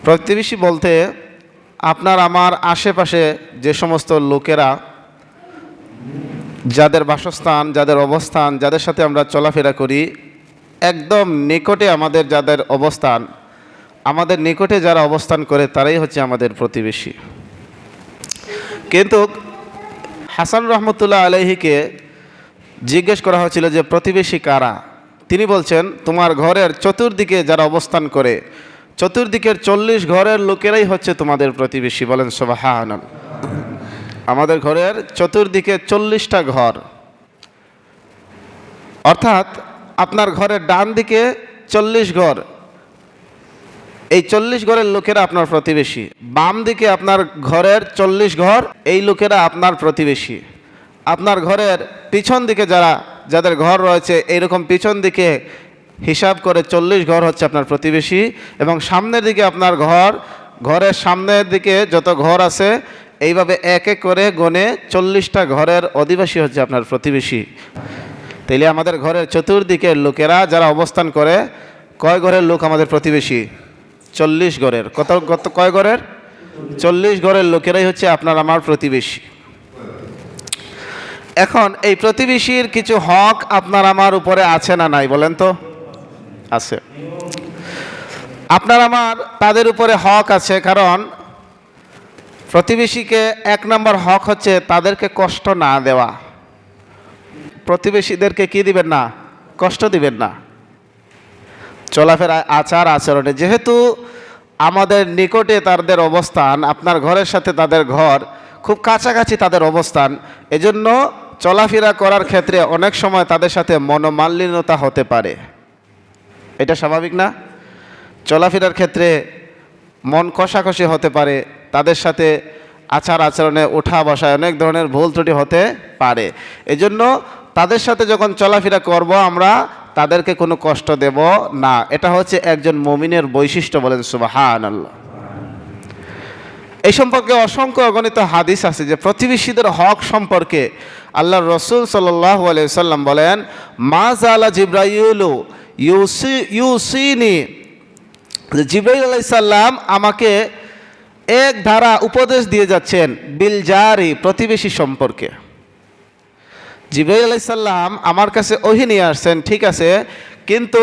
প্রতিবেশী বলতে আপনার আমার আশেপাশে যে সমস্ত লোকেরা, যাদের বাসস্থান, যাদের অবস্থান, যাদের সাথে আমরা চলাফেরা করি, একদম নিকটে আমাদের যাদের অবস্থান, আমাদের নিকটে যারা অবস্থান করে তারাই হচ্ছে আমাদের প্রতিবেশী। কিন্তু হাসান রহমতুল্লাহ আলাইহিকে জিজ্ঞেস করা হয়েছিল যে প্রতিবেশী কারা। তিনি বলছেন, তোমার ঘরের চতুর্দিকে যারা অবস্থান করে, চতুর্দিকের 40 ঘরের লোকেরাই হচ্ছে তোমাদের প্রতিবেশী। বলেন সুবহানাল্লাহ। আমাদের ঘরের চতুর্দিকে 40টা ঘর, অর্থাৎ আপনার ঘরের ডান দিকে 40 ঘর, এই 40 ঘরের লোকেরা আপনার প্রতিবেশী। বাম দিকে আপনার ঘরের 40 ঘর, এই লোকেরা আপনার প্রতিবেশী। আপনার ঘরের পিছন দিকে যাদের ঘর রয়েছে, এইরকম পিছন দিকে হিসাব করে 40 ঘর হচ্ছে আপনার প্রতিবেশী। এবং সামনের দিকে আপনার ঘরের সামনের দিকে যত ঘর আছে, এইভাবে এক এক করে গনে 40টা ঘরের অধিবাসী হচ্ছে আপনার প্রতিবেশী। তাইলে আমাদের ঘরের চতুর্দিকের লোকেরা যারা অবস্থান করে, কয় ঘরের লোক আমাদের প্রতিবেশী? 40 ঘরের। কয় ঘরের? 40 ঘরের লোকেরাই হচ্ছে আপনার আমার প্রতিবেশী। এখন এই প্রতিবেশীর কিছু হক আপনার আমার উপরে আছে না নাই বলেন তো? আছে। আপনার আমার তাদের উপরে হক আছে, কারণ প্রতিবেশীকে 1 নম্বর হক হচ্ছে তাদেরকে কষ্ট না দেওয়া। প্রতিবেশীদেরকে কি দিবেন না? কষ্ট দিবেন না। চলাফেরা, আচার আচরণে, যেহেতু আমাদের নিকটে তাদের অবস্থান, আপনার ঘরের সাথে তাদের ঘর খুব কাছাকাছি তাদের অবস্থান, এজন্য চলাফেরা করার ক্ষেত্রে অনেক সময় তাদের সাথে মনোমালিন্যতা হতে পারে। এটা স্বাভাবিক না? চলাফেরার ক্ষেত্রে মন কষাকষি হতে পারে, তাদের সাথে আচার আচরণে ওঠা বসায় অনেক ধরনের ভুল ত্রুটি হতে পারে। এজন্য তাদের সাথে যখন চলাফেরা করব আমরা, তাদেরকে কোনো কষ্ট দেব না। এটা হচ্ছে একজন মুমিনের বৈশিষ্ট্য। বলেন সুবহানাল্লাহ। এই সম্পর্কে অসংখ্য অগণিত হাদিস আছে যে প্রতিবেশীদের হক সম্পর্কে আল্লাহর রাসূল সাল্লাল্লাহু আলাইহি ওয়াসাল্লাম বলেন, মা জালা জিবরাইলু ইউসিনি, জিবরাইল আলাইহিস সালাম আমাকে এক ধারা উপদেশ দিয়ে যাচ্ছেন বিল জারি, প্রতিবেশী সম্পর্কে। জিবরাইল আলাইহিস সালাম আমার কাছে ওহী নিয়ে আসছেন, ঠিক আছে, কিন্তু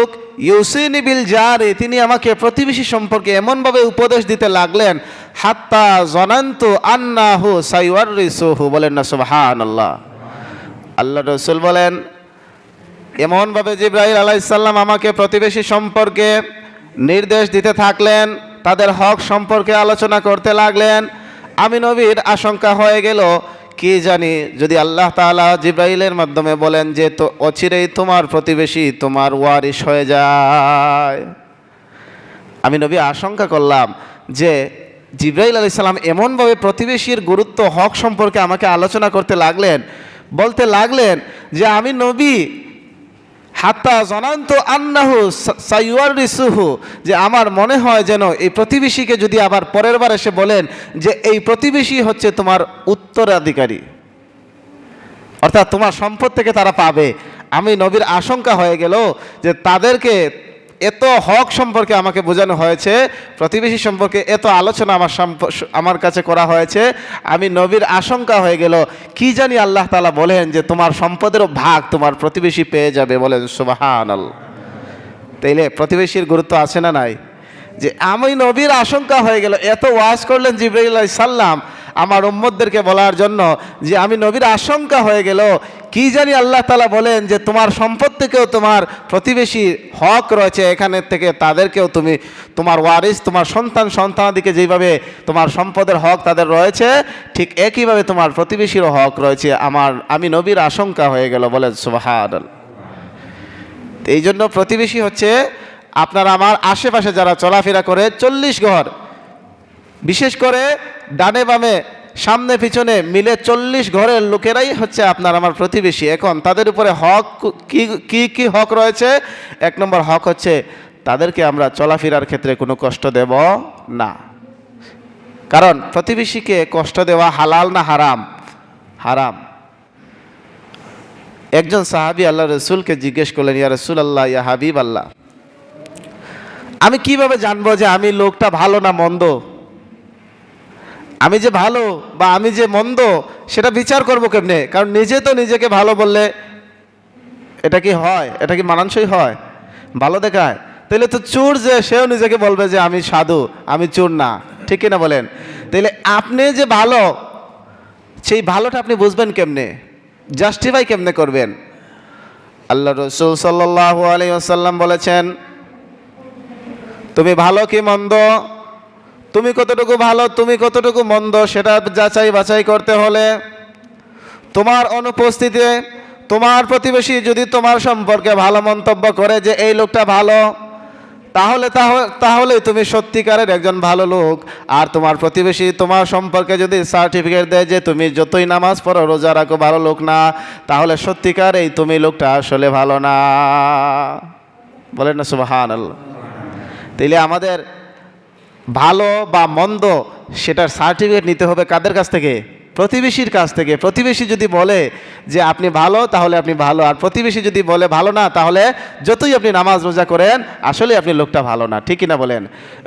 ইউসিনি বিল জারি, তিনি আমাকে প্রতিবেশী সম্পর্কে এমনভাবে উপদেশ দিতে লাগলেন, হাত্তা জনান্তু আন্নাহু সাইওয়ারিসুহু। বলেন না সুবহানাল্লাহ। আল্লাহ রাসূল বলেন, এমনভাবে জিবরাইল আলাইহিস সালাম আমাকে প্রতিবেশী সম্পর্কে নির্দেশ দিতে থাকলেন, তাদের হক সম্পর্কে আলোচনা করতে লাগলেন। আমি নবীর আশঙ্কা হয়ে গেল, কি জানি যদি আল্লাহ তাআলা জিবরাইলের মাধ্যমে বলেন যে তো অচিরেই তোমার প্রতিবেশী তোমার ওয়ারিশ হয়ে যায়। আমি নবী আশঙ্কা করলাম যে জিবরাইল আলাইহিস সালাম এমনভাবে প্রতিবেশীর গুরুত্ব, হক সম্পর্কে আমাকে আলোচনা করতে লাগলেন, বলতে লাগলেন যে আমি নবী হাত্তা জনান্তু আন্নাহু সাইওয়ারিসুহু, যে আমার মনে হয় যেন এই প্রতিবেশীকে যদি আবার পরের বার এসে বলেন যে এই প্রতিবেশী হচ্ছে তোমার উত্তরাধিকারী, অর্থাৎ তোমার সম্পদ থেকে তারা পাবে। আমি নবীর আশঙ্কা হয়ে গেল যে তাদেরকে এত হক সম্পর্কে আমাকে বোঝানো হয়েছে, প্রতিবেশী সম্পর্কে এত আলোচনা আমার কাছে করা হয়েছে, আমি নবীর আশঙ্কা হয়ে গেল কি জানি আল্লাহ তাআলা বলেন যে তোমার সম্পদেরও ভাগ তোমার প্রতিবেশী পেয়ে যাবে। বলেন সুবহানাল্লাহ। তাইলে প্রতিবেশীর গুরুত্ব আছে না নাই? যে আমি নবীর আশঙ্কা হয়ে গেল, এত ওয়াজ করলেন জিবরাইল আলাইহিস সালাম আমার উম্মতদেরকে বলার জন্য যে আমি নবীর আশঙ্কা হয়ে গেল কি জানি আল্লাহ তাআলা বলেন যে তোমার সম্পদ থেকেও তোমার প্রতিবেশী হক রয়েছে, এখানে থেকে তাদেরকেও তুমি তোমার ওয়ারিস, তোমার সন্তানাদিকে যেভাবে তোমার সম্পদের হক তাদের রয়েছে, ঠিক একইভাবে তোমার প্রতিবেশীরও হক রয়েছে। আমি নবীর আশঙ্কা হয়ে গেল। বলেন সুবহানাল্লাহ। এই জন্য প্রতিবেশী হচ্ছে আপনার আমার আশেপাশে যারা চলাফেরা করে 40 ঘর, বিশেষ করে ডানে বামে সামনে পিছনে মিলে 40 ঘরের লোকেরাই হচ্ছে আপনার আমার প্রতিবেশী। এখন তাদের উপরে হক কি কি হক রয়েছে? 1 নম্বর হক হচ্ছে তাদেরকে আমরা চলাফেরার ক্ষেত্রে কোনো কষ্ট দেব না। কারণ প্রতিবেশীকে কষ্ট দেওয়া হালাল না হারাম? হারাম। একজন সাহাবী আল্লাহ রাসূলকে জিজ্ঞেস করলেন, ইয়া রাসূলুল্লাহ, ইয়া হাবিব আল্লাহ, আমি কিভাবে জানবো যে আমি লোকটা ভালো না মন্দ? আমি যে ভালো বা আমি যে মন্দ সেটা বিচার করবো কেমনে? কারণ নিজে তো নিজেকে ভালো বললে এটা কি হয়? এটা কি মানানসই হয়? ভালো দেখায়? তাহলে তো চোর যে সেও নিজেকে বলবে যে আমি সাধু, আমি চোর না, ঠিক কিনা বলেন? তাহলে আপনি যে ভালো, সেই ভালোটা আপনি বুঝবেন কেমনে, জাস্টিফাই কেমনে করবেন? আল্লাহ রসুল সাল্লাল্লাহু আলাইহি ওয়াসাল্লাম বলেছেন, তুমি ভালো কি মন্দ, তুমি কতটুকু ভালো তুমি কতটুকু মন্দ সেটা যাচাই বাছাই করতে হলে তোমার অনুপস্থিতিতে তোমার প্রতিবেশী যদি তোমার সম্পর্কে ভালো মন্তব্য করে যে এই লোকটা ভালো, তাহলে তুমি সত্যিকারের একজন ভালো লোক। আর তোমার প্রতিবেশী তোমার সম্পর্কে যদি সার্টিফিকেট দেয় যে তুমি যতই নামাজ পড়ো রোজা রাখো ভালো লোক না, তাহলে সত্যিকার এই তুমি লোকটা আসলে ভালো না। বলেন না সুবহানাল্লাহ। তাইলে আমাদের ভালো বা মন্দ সেটার সার্টিফিকেট নিতে হবে কাদের কাছ থেকে? প্রতিবেশীর কাছ থেকে। প্রতিবেশী যদি বলে যে আপনি ভালো, তাহলে আপনি ভালো। আর প্রতিবেশী যদি বলে ভালো না, তাহলে যতই আপনি নামাজ রোজা করেন আসলে আপনি লোকটা ভালো না, ঠিক কিনা বলেন?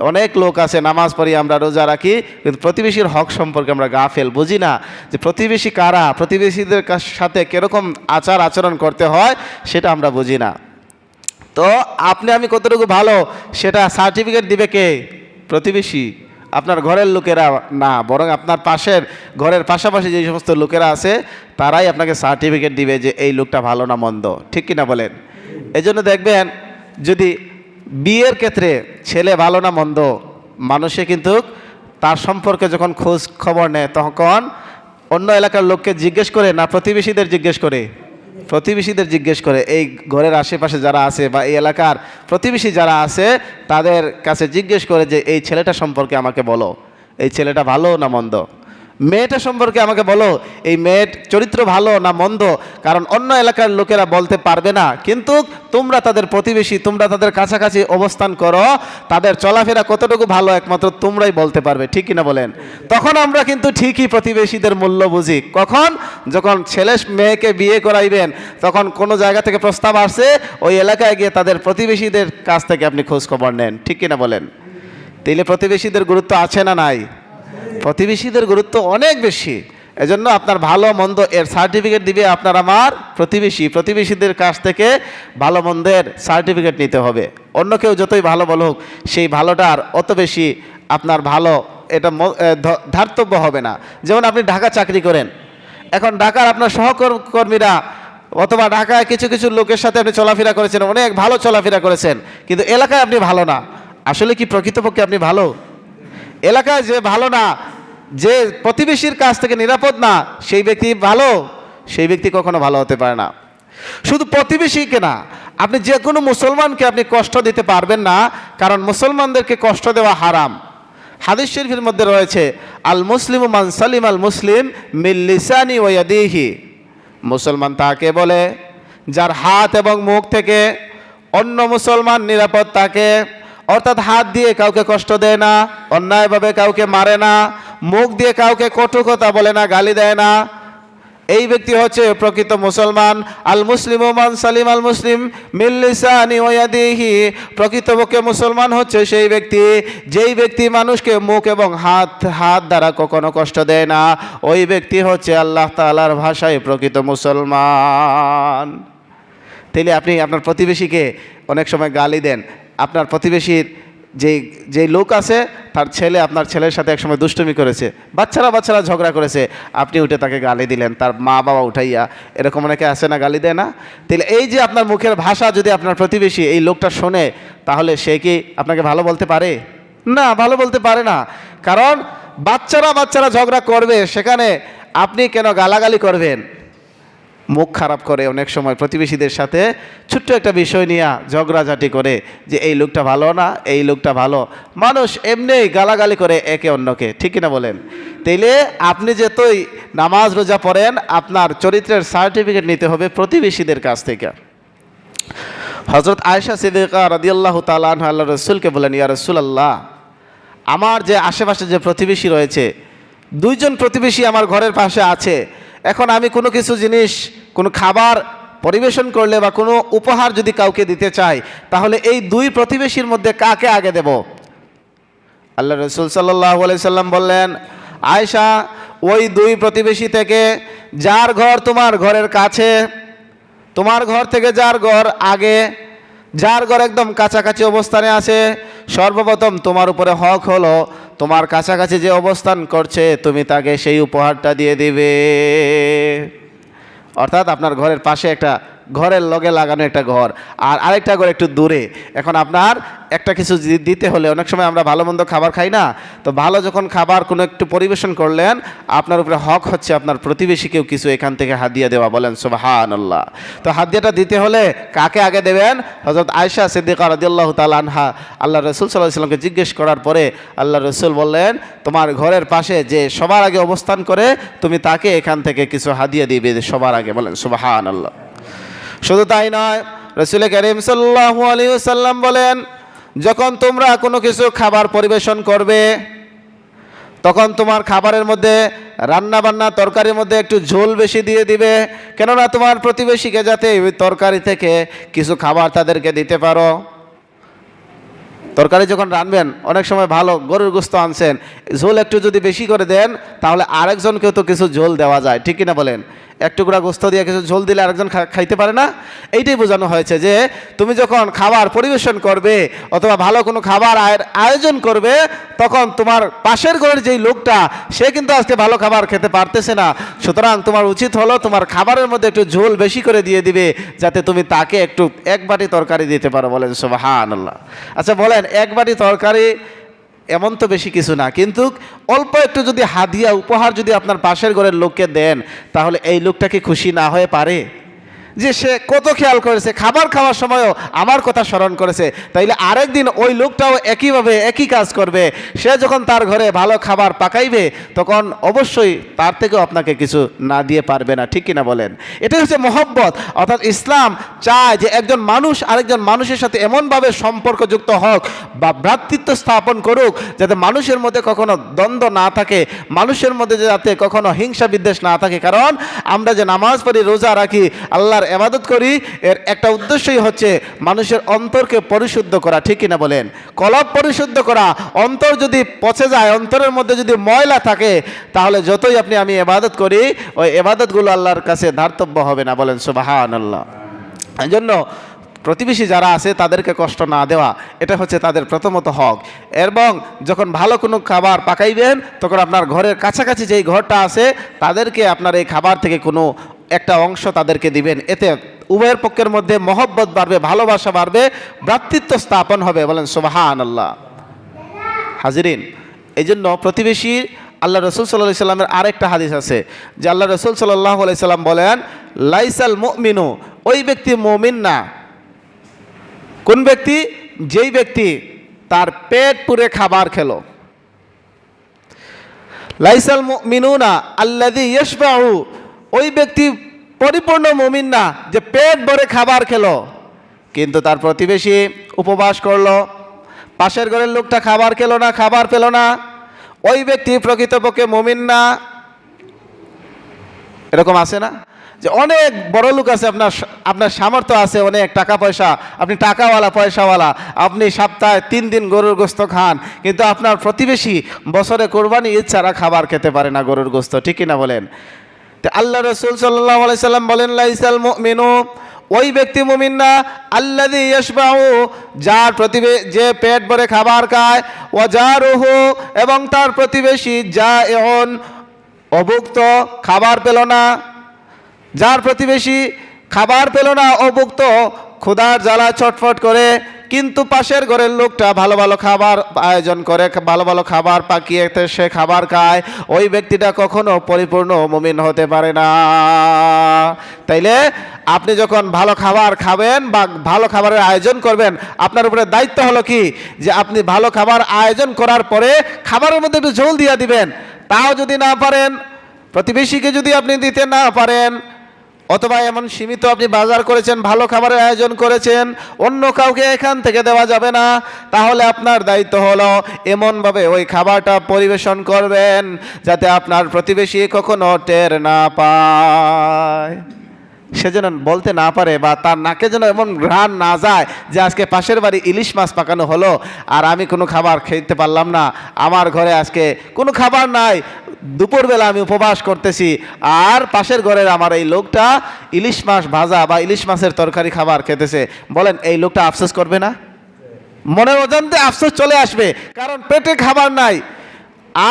অনেক লোক আছে নামাজ পড়ি আমরা রোজা রাখি, কিন্তু প্রতিবেশীর হক সম্পর্কে আমরা গাফেল, বুঝি না যে প্রতিবেশী কারা, প্রতিবেশীদের সাথে কীরকম আচার আচরণ করতে হয় সেটা আমরা বুঝি না। তো আপনি আমি কতটুকু ভালো সেটা সার্টিফিকেট দিবে কে? প্রতিবেশী, আপনার ঘরের লোকেরা না, বরং আপনার পাশের ঘরের পাশাপাশি যে সমস্ত লোকেরা আছে তারাই আপনাকে সার্টিফিকেট দিবে যে এই লোকটা ভালো না মন্দ, ঠিক কিনা বলেন? এজন্য দেখবেন যদি বিয়ের ক্ষেত্রে ছেলে ভালো না মন্দ, মানুষে কিন্তু তার সম্পর্কে যখন খোঁজ খবর নেয় তখন অন্য এলাকার লোককে জিজ্ঞেস করে না প্রতিবেশীদের জিজ্ঞেস করে? প্রতিবেশীদের জিজ্ঞেস করে। এই ঘরের আশেপাশে যারা আছে বা এই এলাকার প্রতিবেশী যারা আছে তাদের কাছে জিজ্ঞেস করে যে এই ছেলেটা সম্পর্কে আমাকে বলো, এই ছেলেটা ভালো না মন্দ। মেয়েটা সম্পর্কে আমাকে বলো, এই মেয়ের চরিত্র ভালো না মন্দ। কারণ অন্য এলাকার লোকেরা বলতে পারবে না, কিন্তু তোমরা তাদের প্রতিবেশী, তোমরা তাদের কাছাকাছি অবস্থান করো, তাদের চলাফেরা কতটুকু ভালো একমাত্র তোমরাই বলতে পারবে, ঠিক কিনা বলেন? তখন আমরা কিন্তু ঠিকই প্রতিবেশীদের মূল্য বুঝি। কখন? যখন ছেলে মেয়েকে বিয়ে করাইবেন, তখন কোনো জায়গা থেকে প্রস্তাব আসছে, ওই এলাকায় গিয়ে তাদের প্রতিবেশীদের কাছ থেকে আপনি খোঁজ খবর নেন, ঠিক কিনা বলেন? তাইলে প্রতিবেশীদের গুরুত্ব আছে না নাই? প্রতিবেশীদের গুরুত্ব অনেক বেশি। এজন্য আপনার ভালো মন্দ এর সার্টিফিকেট দিবে আপনার আমার প্রতিবেশী। প্রতিবেশীদের কাছ থেকে ভালো মন্দের সার্টিফিকেট নিতে হবে। অন্য কেউ যতই ভালো বলুক, সেই ভালোটার অত বেশি আপনার ভালো এটা ধার্তব্য হবে না। যেমন আপনি ঢাকা চাকরি করেন, এখন ঢাকার আপনার সহকর্মীরা অথবা ঢাকায় কিছু কিছু লোকের সাথে আপনি চলাফেরা করেছেন, অনেক ভালো চলাফেরা করেছেন, কিন্তু এলাকায় আপনি ভালো না। আসলে কি প্রকৃতপক্ষে আপনি ভালো? এলাকায় যে ভালো না, যে প্রতিবেশীর কাছ থেকে নিরাপদ না, সেই ব্যক্তি ভালো? সেই ব্যক্তি কখনো ভালো হতে পারে না। শুধু প্রতিবেশীকে না, আপনি যে কোনো মুসলমানকে আপনি কষ্ট দিতে পারবেন না, কারণ মুসলমানদেরকে কষ্ট দেওয়া হারাম। হাদিস শরীফের মধ্যে রয়েছে আল মুসলিমু মান সালিম আল মুসলিম মিন লিসানি ওয়া ইয়াদিহি। মুসলমান তাকে বলে যার হাত এবং মুখ থেকে অন্য মুসলমান নিরাপদ থাকে। অর্থাৎ হাত দিয়ে কাউকে কষ্ট দেয় না, অন্যায়ভাবে কাউকে মারে না, মুখ দিয়ে কাউকে কটু কথা বলে না, গালি দেয় না। এই ব্যক্তি হচ্ছে প্রকৃত মুসলমান। আল মুসলিম মান সালিম আল মুসলিম মিন লিসানি ওয়া ইয়াদিহি। প্রকৃতপক্ষে মুসলমান হচ্ছে সেই ব্যক্তি যেই ব্যক্তি মানুষকে মুখ এবং হাত দ্বারা কখনো কষ্ট দেয় না। ওই ব্যক্তি হচ্ছে আল্লাহ তাআলার ভাষায় প্রকৃত মুসলমান। তাইলে আপনি আপনার প্রতিবেশীকে অনেক সময় গালি দেন। আপনার প্রতিবেশীর যে লোক আছে তার ছেলে আপনার ছেলের সাথে একসময় দুষ্টুমি করেছে, বাচ্চারা ঝগড়া করেছে, আপনি উঠে তাকে গালি দিলেন, তার মা বাবা উঠাইয়া। এরকম অনেকে আসে না, গালি দেয় না? তাহলে এই যে আপনার মুখের ভাষা যদি আপনার প্রতিবেশী এই লোকটা শোনে, তাহলে সে কি আপনাকে ভালো বলতে পারে? না, ভালো বলতে পারে না। কারণ বাচ্চারা ঝগড়া করবে, সেখানে আপনি কেন গালাগালি করবেন? মুখ খারাপ করে অনেক সময় প্রতিবেশীদের সাথে ছোট্ট একটা বিষয় নিয়ে ঝগড়াঝাটি করে যে এই লোকটা ভালো না, এই লোকটা ভালো। মানুষ এমনিই গালাগালি করে একে অন্যকে, ঠিক কিনা বলেন? তাইলে আপনি যেতই নামাজ রোজা পড়েন, আপনার চরিত্রের সার্টিফিকেট নিতে হবে প্রতিবেশীদের কাছ থেকে। হযরত আয়েশা সিদ্দিকা রাদিয়াল্লাহু তাআলা আনহা আল্লাহর রাসূলকে বলেন, ইয়া রাসূলুল্লাহ, আমার যে আশেপাশে যে প্রতিবেশী রয়েছে, দুইজন প্রতিবেশী আমার ঘরের পাশে আছে। এখন আমি কোনো কিছু জিনিস, কোনো খাবার পরিবেশন করলে বা কোনো উপহার যদি কাউকে দিতে চাই, তাহলে এই দুই প্রতিবেশীর মধ্যে কাকে আগে দেব? আল্লাহ রসুল সাল্লাল্লাহু আলাইহি সাল্লাম বললেন, আয়েশা, ওই দুই প্রতিবেশী থেকে যার ঘর তোমার ঘরের কাছে, তোমার ঘর থেকে যার ঘর আগে, যার ঘর একদম কাছাকাছি অবস্থানে আছে, সর্বপ্রথম তোমার উপরে হক হলো তোমার কাছাকাছি যে অবস্থান করছে তুমি তাকে সেই উপহারটা দিয়ে দিবে। অর্থাৎ আপনার ঘরের পাশে একটা ঘরের লগে লাগানো একটা ঘর, আর আরেকটা ঘর একটু দূরে। এখন আপনার একটা কিছু দিতে হলে, অনেক সময় আমরা ভালো মন্দ খাবার খাই না, তো ভালো যখন খাবার কোনো একটু পরিবেশন করলেন, আপনার উপরে হক হচ্ছে আপনার প্রতিবেশীকেও কিছু এখান থেকে হাদিয়া দেওয়া। বলেন সুবহানাল্লাহ। তো হাদিয়াটা দিতে হলে কাকে আগে দেবেন? হযরত আয়েশা সিদ্দিকা রাদিয়াল্লাহু তাআলা আনহা আল্লাহ রসুল সাল্লাল্লাহু আলাইহি ওয়াসাল্লামকে জিজ্ঞেস করার পরে আল্লাহ রসুল বললেন, তোমার ঘরের পাশে যে সবার আগে অবস্থান করে তুমি তাকে এখান থেকে কিছু হাদিয়া দিবে সবার আগে। বলেন সুবহানাল্লাহ। শুধু তাই নয়, রাসূল কারীম সাল্লাল্লাহু আলাইহি ওয়াসাল্লাম বলেন, যখন তোমরা কোনো কিছু খাবার পরিবেশন করবে, তখন তোমার খাবারের মধ্যে, রান্না বান্না তরকারির মধ্যে একটু ঝোল বেশি দিয়ে দিবে, কেননা তোমার প্রতিবেশীকে যাতে ওই তরকারি থেকে কিছু খাবার তাদেরকে দিতে পারো। তরকারি যখন রানবেন, অনেক সময় ভালো গরুর গোশত আনছেন, ঝোল একটু যদি বেশি করে দেন, তাহলে আরেকজনকেও তো কিছু ঝোল দেওয়া যায়, ঠিক কিনা বলেন? এক টুকরা গোশত দিয়ে কিছু ঝোল দিলে আরেকজন খাইতে পারে না? এইটাই বোঝানো হয়েছে যে তুমি যখন খাবার পরিবেশন করবে অথবা ভালো কোনো খাবার আয়োজন করবে, তখন তোমার পাশের ঘরের যেই লোকটা, সে কিন্তু আজকে ভালো খাবার খেতে পারতেছে না, সুতরাং তোমার উচিত হলো তোমার খাবারের মধ্যে একটু ঝোল বেশি করে দিয়ে দিবে, যাতে তুমি তাকে একটু এক বাটি তরকারি দিতে পারো। বলেন সুবহানাল্লাহ। আচ্ছা বলেন, এক বাটি তরকারি এমন তো বেশি কিছু না, কিন্তু অল্প একটু যদি হাদিয়া উপহার যদি আপনার পাশের ঘরের লোককে দেন, তাহলে এই লোকটা কি খুশি না হয়ে পারে? যে সে কত খেয়াল করেছে, খাবার খাওয়ার সময়ও আমার কথা স্মরণ করেছে, তাইলে আরেকদিন ওই লোকটাও একইভাবে একই কাজ করবে। সে যখন তার ঘরে ভালো খাবার পাকাইবে, তখন অবশ্যই তার থেকেও আপনাকে কিছু না দিয়ে পারবে না, ঠিক কিনা বলেন? এটাই হচ্ছে মহব্বত। অর্থাৎ ইসলাম চায় যে একজন মানুষ আরেকজন মানুষের সাথে এমনভাবে সম্পর্কযুক্ত হোক বা ভ্রাতৃত্ব স্থাপন করুক, যাতে মানুষের মধ্যে কখনো দ্বন্দ্ব না থাকে, মানুষের মধ্যে যাতে কখনো হিংসা বিদ্বেষ না থাকে। কারণ আমরা যে নামাজ পড়ি, রোজা রাখি, আল্লাহর ইবাদত করি, এর একটা উদ্দেশ্যই হচ্ছে মানুষের অন্তরকে পরিশুদ্ধ করা, ঠিক কিনা বলেন? কলব পরিশুদ্ধ করা। অন্তর যদি পচে যায়, অন্তরের মধ্যে যদি ময়লা থাকে, তাহলে যতই আমি ইবাদত করি, ওই ইবাদতগুলো আল্লাহর কাছে ধার্তব্য হবে না। বলেন সুবহানাল্লাহ। এই জন্য প্রতিবেশী যারা আছে তাদেরকে কষ্ট না দেওয়া, এটা হচ্ছে তাদের প্রথমত হক। এবং যখন ভালো কোনো খাবার পাকাইবেন, তখন আপনার ঘরের কাছাকাছি যেই ঘরটা আছে, তাদেরকে আপনার এই খাবার থেকে কোনো একটা অংশ তাদেরকে দিবেন। এতে উভয়ের পক্ষের মধ্যে মহব্বত বাড়বে, ভালোবাসা বাড়বে, ভ্রাতৃত্ব স্থাপন হবে। বলেন সুবহানাল্লাহ। হাজিরিন, এই জন্য প্রতিবেশী, আল্লাহ রসুল সাল্লাল্লাহু আলাইহি সাল্লামের আরেকটা হাদিস আছে যে আল্লাহ রসুল সাল্লাল্লাহু আলাইহি সাল্লাম বলেন, লাইসাল মুমিনু, ওই ব্যক্তি মুমিন না। কোন ব্যক্তি? যেই ব্যক্তি তার পেট পুরে খাবার খেলো। লাইসাল মুমিনুনা আল্লাযী ইয়াশবাউ, ওই ব্যক্তি পরিপূর্ণ মুমিন না যে পেট ভরে খাবার খেলো, কিন্তু তার প্রতিবেশী উপবাস করলো, পাশের ঘরের লোকটা খাবার খেলো না, খাবার পেল না, ওই ব্যক্তি প্রকৃতপক্ষে মুমিন না। এরকম আছে না যে অনেক বড় লোক আছে, আপনার সামর্থ্য আছে, অনেক টাকা পয়সা, আপনি টাকাওয়ালা পয়সাওয়ালা, আপনি সপ্তাহে 3 দিন গরুর গোশত খান, কিন্তু আপনার প্রতিবেশী বছরে কোরবানি ঈদ ছাড়া খাবার খেতে পারে না গরুর গোশত, ঠিক কিনা বলেন? তো আল্লাহ রসুল সাল্লাল্লাহু আলাইহি সাল্লাম বলেন, লাইসাল মুমিনু, ওই ব্যক্তি মুমিন না আল্লাযী ইয়াশবাউ, যার যে পেট ভরে খাবার খায়, ওয়া জারুহু, এবং তার প্রতিবেশী জাইউন, অভুক্ত, খাবার পেল না। যার প্রতিবেশী খাবার পেল না, অভুক্ত, ক্ষুধার জ্বালা ছটফট করে, কিন্তু পাশের ঘরের লোকটা ভালো ভালো খাবার আয়োজন করে, ভালো ভালো খাবার পাকিয়ে সে খাবার খায়, ওই ব্যক্তিটা কখনো পরিপূর্ণ মুমিন হতে পারে না। তাইলে আপনি যখন ভালো খাবার খাবেন বা ভালো খাবারের আয়োজন করবেন, আপনার উপরে দায়িত্ব হলো কি, যে আপনি ভালো খাবার আয়োজন করার পরে খাবারের মধ্যে একটু ঝোল দিয়ে দিবেন। তাও যদি না পারেন, প্রতিবেশীকে যদি আপনি দিতে না পারেন, অথবা এমন সীমিত আপনি বাজার করেছেন, ভালো খাবারের আয়োজন করেছেন, অন্য কাউকে এখান থেকে দেওয়া যাবে না, তাহলে আপনার দায়িত্ব হলো এমনভাবে ওই খাবারটা পরিবেশন করবেন যাতে আপনার প্রতিবেশী কখনো টের না পায়। সে যেন বলতে না পারে বা তার নাকে যেন এমন ঘ্রাণ না যায় যে আজকে পাশের বাড়ি ইলিশ মাছ পাকানো হলো আর আমি কোনো খাবার খেতে পারলাম না, আমার ঘরে আজকে কোনো খাবার নাই, দুপুরবেলা আমি উপবাস করতেছি, আর পাশের ঘরের আমার এই লোকটা ইলিশ মাছ ভাজা বা ইলিশ মাছের তরকারি খাবার খেতেছে। বলেন এই লোকটা আফসোস করবে না? মনের অজান্তে আফসোস চলে আসবে, কারণ পেটে খাবার নাই।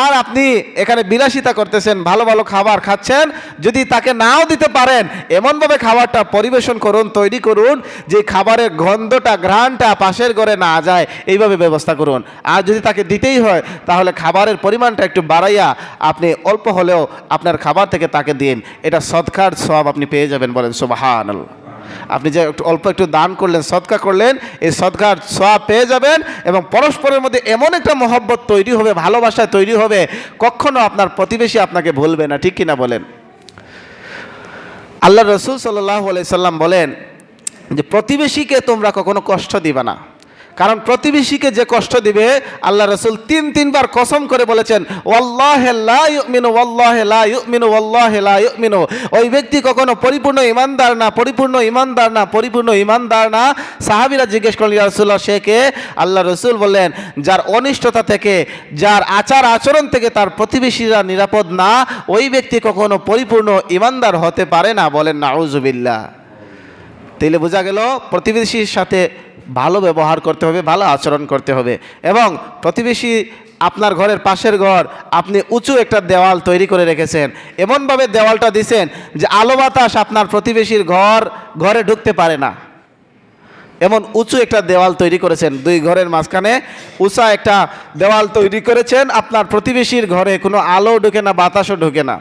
আর আপনি এখানে বিলাসিতা করতেছেন, ভালো ভালো খাবার খাচ্ছেন, যদি তাকে নাও দিতে পারেন এমনভাবে খাবারটা পরিবেশন করুন, তৈরি করুন যে খাবারের গন্ধটা ঘ্রাণটা পাশের ঘরে না যায়, এইভাবে ব্যবস্থা করুন। আর যদি তাকে দিতেই হয় তাহলে খাবারের পরিমাণটা একটু বাড়াইয়া আপনি অল্প হলেও আপনার খাবার থেকে তাকে দিন, এটা সদকার সওয়াব আপনি পেয়ে যাবেন। বলেন সুবহানাল্লাহ। আপনি যে অল্প একটু দান করলেন, সদকা করলেন, এই সদকার সওয়াব পেয়ে যাবেন এবং পরস্পরের মধ্যে এমন একটা মহব্বত তৈরি হবে, ভালোবাসা তৈরি হবে, কখনো আপনার প্রতিবেশী আপনাকে ভুলবে না। ঠিক কিনা বলেন? আল্লাহ রসুল সাল্লাল্লাহু আলাইহি সাল্লাম বলেন যে প্রতিবেশীকে তোমরা কখনো কষ্ট দিবা না, কারণ প্রতিবেশীকে যে কষ্ট দিবে আল্লাহ রসুল তিনবার কসম করে বলেছেন ওয়াল্লাহি লা ইউমিনু ওয়াল্লাহি লা ইউমিনু ওয়াল্লাহি লা ইউমিনু, ওই ব্যক্তি কখনো পরিপূর্ণ ইমানদার না, পরিপূর্ণ ইমানদার না, পরিপূর্ণ ইমানদার না। সাহাবীরা জিজ্ঞেস করলেন ইয়া রাসূলুল্লাহ সে কে? আল্লাহ রসুল বললেন যার অনিষ্টতা থেকে, যার আচার আচরণ থেকে তার প্রতিবেশীরা নিরাপদ না, ওই ব্যক্তি কখনো পরিপূর্ণ ইমানদার হতে পারে না। বলেন নাউযুবিল্লাহ। তাইলে বোঝা গেল প্রতিবেশীর সাথে ভালো ব্যবহার করতে হবে, ভালো আচরণ করতে হবে। এবং প্রতিবেশী আপনার ঘরের পাশের ঘর, আপনি উঁচু একটা দেওয়াল তৈরি করে রেখেছেন, এমনভাবে দেওয়ালটা দিছেন যে আলো বাতাস আপনার প্রতিবেশীর ঘরে ঢুকতে পারে না, এমন উঁচু একটা দেওয়াল তৈরি করেছেন, দুই ঘরের মাঝখানে উঁচা একটা দেওয়াল তৈরি করেছেন, আপনার প্রতিবেশীর ঘরে কোনো আলো ঢুকে না, বাতাসও ঢুকে না।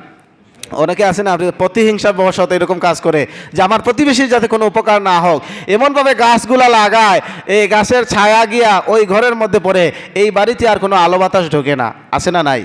অনেকে আছে না, আপনি প্রতিহিংসা বশত এরকম কাজ করে যে আমার প্রতিবেশীর যাতে কোনো উপকার না হোক, এমনভাবে গাছগুলা লাগায়, এই গাছের ছায়া গিয়া ওই ঘরের মধ্যে পড়ে, এই বাড়িতে আর কোনো আলো বাতাস ঢোকে না। আছে না নাই?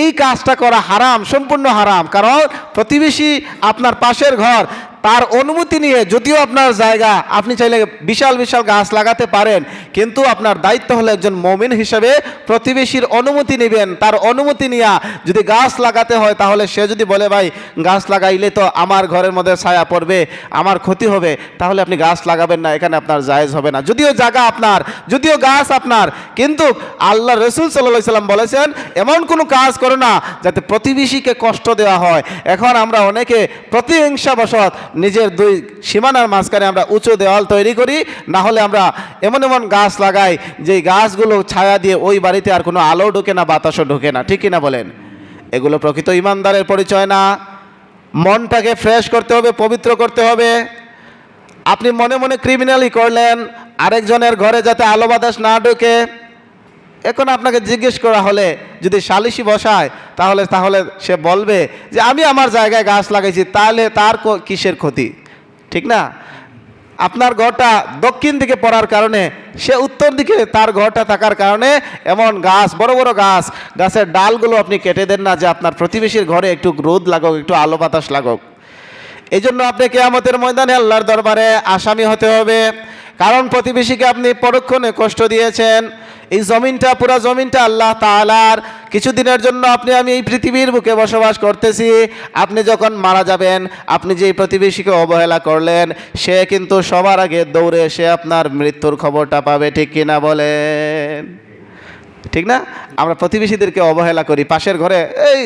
এই কাজটা করা হারাম, সম্পূর্ণ হারাম। কারণ প্রতিবেশী আপনার পাশের ঘর, তার অনুমতি নিয়ে, যদিও আপনার জায়গা, আপনি চাইলে বিশাল বিশাল গাছ লাগাতে পারেন, কিন্তু আপনার দায়িত্ব হলো একজন মুমিন হিসেবে প্রতিবেশীর অনুমতি নেবেন। তার অনুমতি নিয়ে যদি গাছ লাগাতে হয়, তাহলে সে যদি বলে ভাই গাছ লাগাইলে তো আমার ঘরের মধ্যে ছায়া পড়বে, আমার ক্ষতি হবে, তাহলে আপনি গাছ লাগাবেন না, এখানে আপনার জায়েজ হবে না। যদিও জায়গা আপনার, যদিও গাছ আপনার, কিন্তু আল্লাহ রসুল সাল্লাল্লাহু আলাইহি সাল্লাম বলেছেন এমন কোনো কাজ করো না যাতে প্রতিবেশীকে কষ্ট দেওয়া হয়। এখন আমরা অনেকে প্রতিহিংসাবশত নিজের দুই সীমানার মাঝখানে আমরা উঁচু দেওয়াল তৈরি করি, না হলে আমরা এমন এমন গাছ লাগাই যে গাছগুলো ছায়া দিয়ে ওই বাড়িতে আর কোনো আলো ঢোকে না, বাতাসও ঢোকে না। ঠিক কিনা বলেন? এগুলো প্রকৃত ইমানদারের পরিচয় না। মনটাকে ফ্রেশ করতে হবে, পবিত্র করতে হবে। আপনি মনে মনে ক্রিমিনালি করলেন আরেকজনের ঘরে যাতে আলো বাতাস না ঢোকে। এখন আপনাকে জিজ্ঞেস করা হলে যদি সালিশি বসায়, তাহলে সে বলবে যে আমি আমার জায়গায় গাছ লাগাইছি, তাহলে তার কিসের ক্ষতি? ঠিক না? আপনার ঘরটা দক্ষিণ দিকে পড়ার কারণে, সে উত্তর দিকে তার ঘরটা থাকার কারণে এমন গাছ, বড় বড় গাছের ডালগুলো আপনি কেটে দেন না যে আপনার প্রতিবেশীর ঘরে একটু রোদ লাগুক, একটু আলো বাতাস লাগুক। এই জন্য আপনি কিয়ামতের ময়দানে আল্লাহর দরবারে আসামি হতে হবে, কারণ প্রতিবেশীকে আপনি পরক্ষণে কষ্ট দিয়েছেন। এই জমিনটা, পুরা জমিনটা আল্লাহ তাআলার। কিছুদিনের জন্য আমি এই পৃথিবীর বুকে বসবাস করতেছি। আপনি যখন মারা যাবেন, আপনি যে প্রতিবেশীকে অবহেলা করলেন, সে কিন্তু সবার আগে দৌড়ে এসে আপনার মৃত্যুর খবরটা পাবে। ঠিক কিনা বলেন? ঠিক না? আমরা প্রতিবেশীদেরকে অবহেলা করি, পাশের ঘরে এই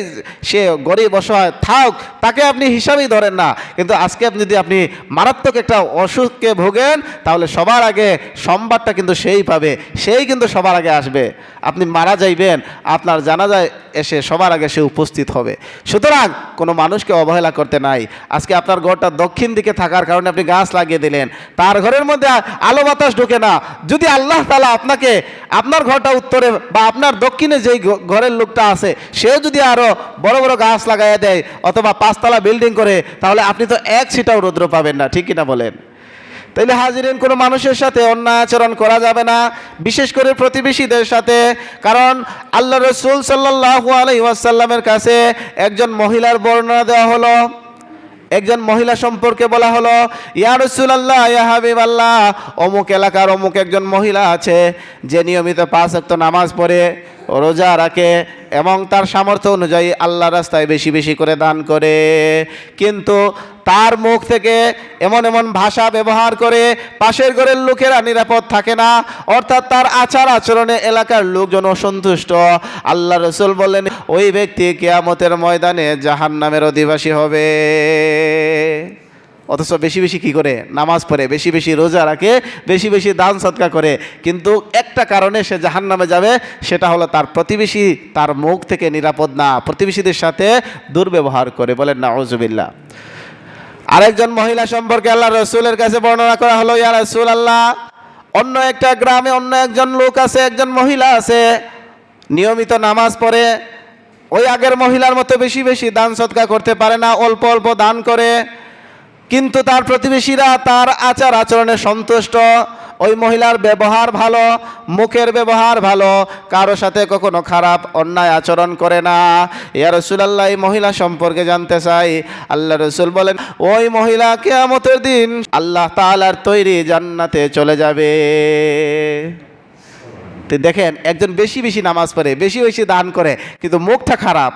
সে গরিব অসহায় থাক, তাকে আপনি হিসাবেই ধরেন না। কিন্তু আজকে যদি আপনি মারাত্মক একটা অসুখকে ভোগেন, তাহলে সবার আগে সংবাদটা কিন্তু সেই পাবে, সেই কিন্তু সবার আগে আসবে। আপনি মারা যাইবেন, আপনার জানাজায় এসে সবার আগে সে উপস্থিত হবে। সুতরাং কোনো মানুষকে অবহেলা করতে নাই। আজকে আপনার ঘরটা দক্ষিণ দিকে থাকার কারণে আপনি গাছ লাগিয়ে দিলেন, তার ঘরের মধ্যে আলো বাতাস ঢোকে না। যদি আল্লাহ তাআলা আপনাকে, আপনার ঘরটা উত্তরে বা আপনার দক্ষিণে যেই ঘরের লোকটা আছে, সেও যদি আরো বড় বড় গাছ লাগাইয়া দেয় অথবা 5 তলা বিল্ডিং করে, তাহলে আপনি তো এক ছিটাও রৌদ্র পাবেন না। ঠিক কিনা বলেন? তাইলে হাজিরিন, কোনো মানুষের সাথে অন্যায় আচরণ করা যাবে না, বিশেষ করে প্রতিবেশীদের সাথে। কারণ আল্লাহ রসুল সাল্লাল্লাহু আলাইহি ওয়াসাল্লামের কাছে একজন মহিলার বর্ণনা দেওয়া হলো। একজন মহিলা সম্পর্কে বলা হলো, ইয়া রাসূলুল্লাহ, ইয়া হাবিবাল্লাহ, অমুক এলাকার অমুক একজন মহিলা আছে যে নিয়মিত 5 ওয়াক্ত নামাজ পড়ে, রোজা রাখে এবং তার সামর্থ্য অনুযায়ী আল্লাহ রাস্তায় বেশি বেশি করে দান করে, কিন্তু তার মুখ থেকে এমন এমন ভাষা ব্যবহার করে পাশের ঘরের লোকেরা নিরাপদ থাকে না, অর্থাৎ তার আচার আচরণে এলাকার লোকজন অসন্তুষ্ট, আল্লাহ রসুল বললেন ওই ব্যক্তি কিয়ামতের ময়দানে জাহান্নামের অধিবাসী হবে। অথচ বেশি বেশি কি করে নামাজ পড়ে, বেশি বেশি রোজা রাখে, বেশি বেশি দান সদকা করে, কিন্তু একটা কারণে সে জাহান্নামে যাবে, সেটা হলো তার প্রতিবেশী তার মুখ থেকে নিরাপদ না, প্রতিবেশীদের সাথে দুর্ব্যবহার করে। বলেন নাউজুবিল্লাহ। আরেকজন মহিলা সম্পর্কে আল্লাহ রসুলের কাছে বর্ণনা করা হলো, ইয়া রাসূলুল্লাহ, অন্য একটা গ্রামে অন্য একজন লোক আছে, একজন মহিলা আছে, নিয়মিত নামাজ পড়ে, ওই আগের মহিলার মতো বেশি বেশি দান সদকা করতে পারে না, অল্প অল্প দান করে, কিন্তু তার প্রতিবেশীরা তার আচার আচরণে সন্তুষ্ট। ওই মহিলার ব্যবহার ভালো, মুখের ব্যবহার ভালো, কারো সাথে কখনো খারাপ অন্যায় আচরণ করে না। ইয়া রাসূলুল্লাহ, এই মহিলা সম্পর্কে জানতে চাই। আল্লাহ রসুল বলেন ওই মহিলা কিয়ামতের দিন আল্লাহ তাআলার তৈরি জান্নাতে চলে যাবে। তো দেখেন, একজন বেশি বেশি নামাজ পড়ে, বেশি বেশি দান করে, কিন্তু মুখটা খারাপ,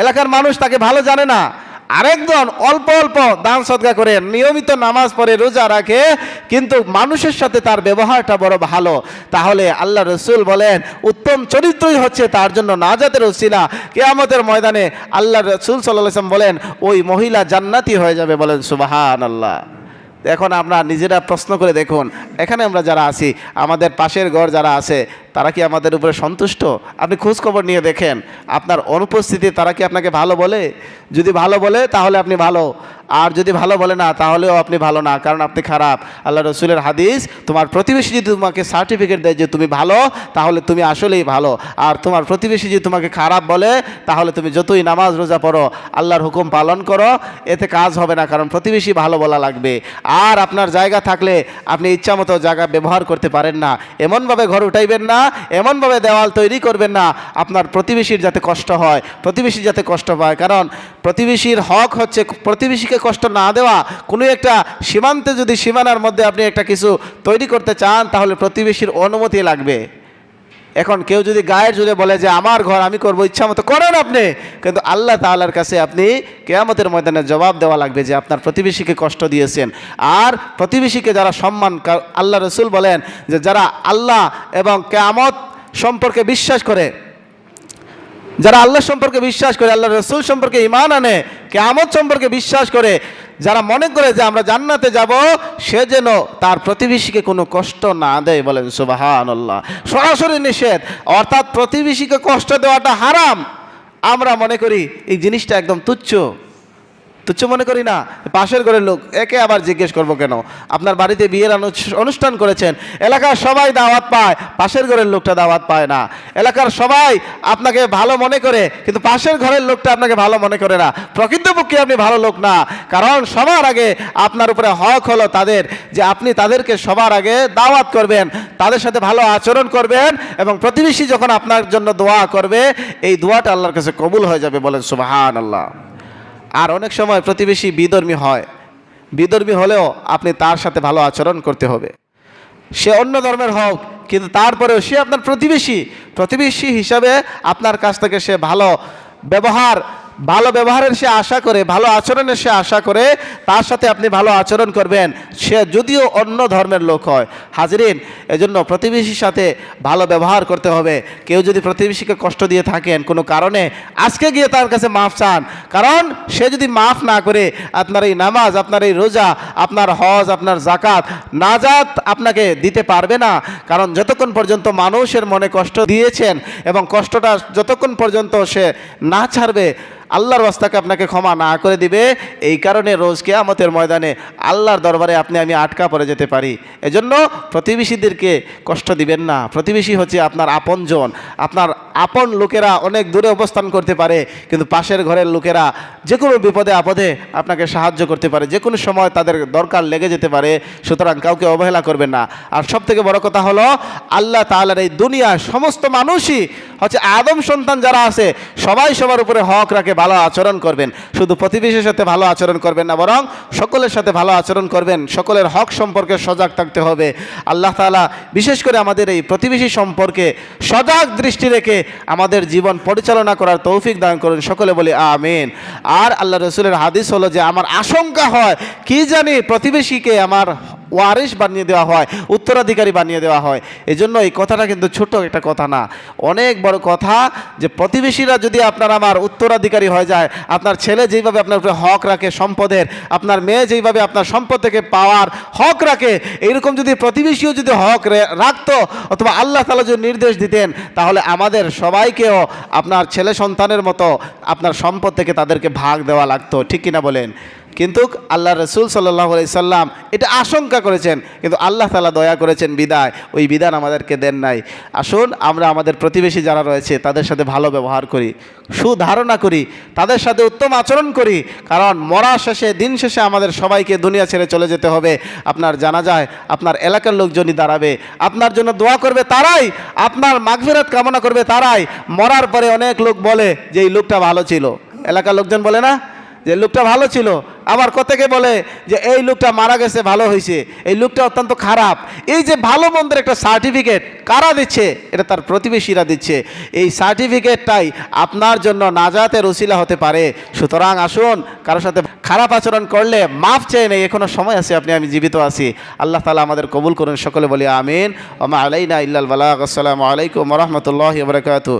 এলাকার মানুষ তাকে ভালো জানে না। আরেকজন অল্প অল্প দান সদকা করে, নিয়মিত নামাজ পড়ে, রোজা রাখে, কিন্তু মানুষের সাথে তার ব্যবহারটা বড় ভালো। তাহলে আল্লাহ রসুল বলেন উত্তম চরিত্রই হচ্ছে তার জন্য নাজাতের ওসিলা। কিয়ামতের ময়দানে আল্লাহ রসুল সাল্লাল্লাহু আলাইহি ওয়াসাল্লাম বলেন ওই মহিলা জান্নাতি হয়ে যাবে। বলেন সুবহানাল্লাহ। এখন আমরা নিজেরা প্রশ্ন করে দেখুন, এখানে আমরা যারা আছি, আমাদের পাশের ঘর যারা আছে, তারা কি আমাদের উপরে সন্তুষ্ট? আপনি খোঁজখবর নিয়ে দেখেন, আপনার অনুপস্থিতি তারা কি আপনাকে ভালো বলে? যদি ভালো বলে তাহলে আপনি ভালো, আর যদি ভালো বলে না তাহলেও আপনি ভালো না, কারণ আপনি খারাপ। আল্লাহ রসুলের হাদিস, তোমার প্রতিবেশী যদি তোমাকে সার্টিফিকেট দেয় যে তুমি ভালো, তাহলে তুমি আসলেই ভালো। আর তোমার প্রতিবেশী যদি তোমাকে খারাপ বলে, তাহলে তুমি যতই নামাজ রোজা পড়ো, আল্লাহর হুকুম পালন করো, এতে কাজ হবে না, কারণ প্রতিবেশী ভালো বলা লাগবে। আর আপনার জায়গা থাকলে আপনি ইচ্ছামতো জায়গা ব্যবহার করতে পারেন না, এমনভাবে ঘর উঠাইবেন না, এমনভাবে দেওয়াল তৈরি করবেন না আপনার প্রতিবেশীর যাতে কষ্ট হয়, প্রতিবেশী যাতে কষ্ট পায়। কারণ প্রতিবেশীর হক হচ্ছে প্রতিবেশীকে কষ্ট না দেওয়া। কোনো একটা সীমান্তে যদি সীমানার মধ্যে আপনি একটা কিছু তৈরি করতে চান, তাহলে প্রতিবেশীর অনুমতি লাগবে। এখন কেউ যদি গায়ের জোরে বলে যে আমার ঘর আমি করবো, ইচ্ছা মতো করেন আপনি, কিন্তু আল্লাহ তাআলার কাছে আপনি কিয়ামতের ময়দানে জবাব দেওয়া লাগবে যে আপনার প্রতিবেশীকে কষ্ট দিয়েছেন। আর প্রতিবেশীকে যারা সম্মান, আল্লাহ রসুল বলেন যে যারা আল্লাহ এবং কিয়ামত সম্পর্কে বিশ্বাস করে, যারা আল্লাহ সম্পর্কে বিশ্বাস করে, আল্লাহ রসুল সম্পর্কে ঈমান আনে, কিয়ামত সম্পর্কে বিশ্বাস করে, যারা মনে করে যে আমরা জান্নাতে যাব, সে যেন তার প্রতিবেশীকে কোনো কষ্ট না দেয়। বলেন সুবহানাল্লাহ। সরাসরি নিষেধ, অর্থাৎ প্রতিবেশীকে কষ্ট দেওয়াটা হারাম। আমরা মনে করি এই জিনিসটা একদম তুচ্ছ মনে করি না। পাশের ঘরের লোক, একে আবার জিজ্ঞেস করবো কেন? আপনার বাড়িতে বিয়ের অনুষ্ঠান করেছেন, এলাকার সবাই দাওয়াত পায়, পাশের ঘরের লোকটা দাওয়াত পায় না। এলাকার সবাই আপনাকে ভালো মনে করে, কিন্তু পাশের ঘরের লোকটা আপনাকে ভালো মনে করে না। প্রকৃতপক্ষে আপনি ভালো লোক না, কারণ সবার আগে আপনার উপরে হক হলো তাদের, যে আপনি তাদেরকে সবার আগে দাওয়াত করবেন, তাদের সাথে ভালো আচরণ করবেন, এবং প্রতিবেশী যখন আপনার জন্য দোয়া করবে, এই দোয়াটা আল্লাহর কাছে কবুল হয়ে যাবে। বলেন সুবহানাল্লাহ। আর অনেক সময় প্রতিবেশী বিধর্মী হয়, বিধর্মী হলেও আপনি তার সাথে ভালো আচরণ করতে হবে। সে অন্য ধর্মের হোক, কিন্তু তারপরেও সে আপনার প্রতিবেশী হিসাবে আপনার কাছ থেকে সে ভালো ব্যবহারের সে আশা করে, ভালো আচরণের সে আশা করে, তার সাথে আপনি ভালো আচরণ করবেন, সে যদিও অন্য ধর্মের লোক হয়। হাজরিন, এজন্য প্রতিবেশীর সাথে ভালো ব্যবহার করতে হবে। কেউ যদি প্রতিবেশীকে কষ্ট দিয়ে থাকেন কোনো কারণে, আজকে গিয়ে তার কাছে মাফ চান, কারণ সে যদি মাফ না করে, আপনার এই নামাজ, আপনার এই রোজা, আপনার হজ, আপনার জাকাত, নাজাত আপনাকে দিতে পারবে না। কারণ যতক্ষণ পর্যন্ত মানুষের মনে কষ্ট দিয়েছেন, এবং কষ্টটা যতক্ষণ পর্যন্ত সে না ছাড়বে, আল্লাহর রাস্তাকে আপনাকে ক্ষমা না করে দিবে। এই কারণে রোজ কিয়ামতের ময়দানে আল্লাহর দরবারে আমি আটকা পড়ে যেতে পারি। এজন্য প্রতিবেশীদেরকে কষ্ট দিবেন না। প্রতিবেশী হচ্ছে আপনার আপনজন। আপনার আপন লোকেরা অনেক দূরে অবস্থান করতে পারে, কিন্তু পাশের ঘরের লোকেরা যে কোনো বিপদে আপদে আপনাকে সাহায্য করতে পারে, যে কোনো সময় তাদের দরকার লেগে যেতে পারে। সুতরাং কাউকে অবহেলা করবেন না। আর সবথেকে বড় কথা হলো, আল্লাহ তাআলার এই দুনিয়ার সমস্ত মানুষই হচ্ছে আদম সন্তান যারা আছে, সবাই সবার উপরে হক রাখে, ভালো আচরণ করবেন। শুধু প্রতিবেশীর সাথে ভালো আচরণ করবেন না, বরং সকলের সাথে ভালো আচরণ করবেন। সকলের হক সম্পর্কে সজাগ থাকতে হবে। আল্লাহ তাআলা বিশেষ করে আমাদের এই প্রতিবেশী সম্পর্কে সজাগ দৃষ্টি রেখে আমাদের জীবন পরিচালনা করার তৌফিক দান করুন, সকলে বলি আমিন। আর আল্লাহ রসুলের হাদিস হলো যে আমার আশঙ্কা হয় কি জানি প্রতিবেশীকে আমার ওয়ারিশ বানিয়ে দেওয়া হয়, উত্তরাধিকারী বানিয়ে দেওয়া হয়। এই জন্য এই কথাটা কিন্তু ছোট একটা কথা না, অনেক বড় কথা, যে প্রতিবেশীরা যদি আপনার আমার উত্তরাধিকারী হয়ে যায়, আপনার ছেলে যেইভাবে আপনার উপরে হক রাখে সম্পদের, আপনার মেয়ে যেইভাবে আপনার সম্পদ থেকে পাওয়ার হক রাখে, এইরকম যদি প্রতিবেশীও যদি হক রাখতো অথবা আল্লাহ তাআলা যদি নির্দেশ দিতেন, তাহলে আমাদের সবাইকেও আপনার ছেলে সন্তানের মতো আপনার সম্পদ থেকে তাদেরকে ভাগ দেওয়া লাগতো, ঠিক কিনা বলেন? কিন্তু আল্লাহ রসুল সাল্লাল্লাহু আলাইহি সাল্লাম এটা আশঙ্কা করেছেন, কিন্তু আল্লাহ তাআলা দয়া করেছেন বিদায় ওই বিধান আমাদেরকে দেন নাই। আসুন আমরা আমাদের প্রতিবেশী যারা রয়েছে তাদের সাথে ভালো ব্যবহার করি, সুধারণা করি, তাদের সাথে উত্তম আচরণ করি, কারণ মরা শেষে দিন শেষে আমাদের সবাইকে দুনিয়া ছেড়ে চলে যেতে হবে। আপনার জানাজায় আপনার এলাকার লোকজনই দাঁড়াবে, আপনার জন্য দোয়া করবে তারাই, আপনার মাগফিরাত কামনা করবে তারাই। মরার পরে অনেক লোক বলে যে এই লোকটা ভালো ছিল, এলাকার লোকজন বলে না যে লোকটা ভালো ছিল, আবার কতকে বলে যে এই লোকটা মারা গেছে ভালো হয়েছে, এই লোকটা অত্যন্ত খারাপ। এই যে ভালো মন্দের একটা সার্টিফিকেট কারা দিচ্ছে? এটা তার প্রতিবেশীরা দিচ্ছে। এই সার্টিফিকেটটাই আপনার জন্য নাজাতের উসিলা হতে পারে। সুতরাং আসুন, কারোর সাথে খারাপ আচরণ করলে মাফ চেয়ে নেই, এখনো সময় আছে, আমি জীবিত আছি। আল্লাহ তাআলা আমাদের কবুল করুন, সকলে বলি আমিন। ওয়া মা আলাইনা ইল্লাল বালাগ। আসসালামু আলাইকুম ওয়া রাহমাতুল্লাহি ওয়া বারাকাতুহু।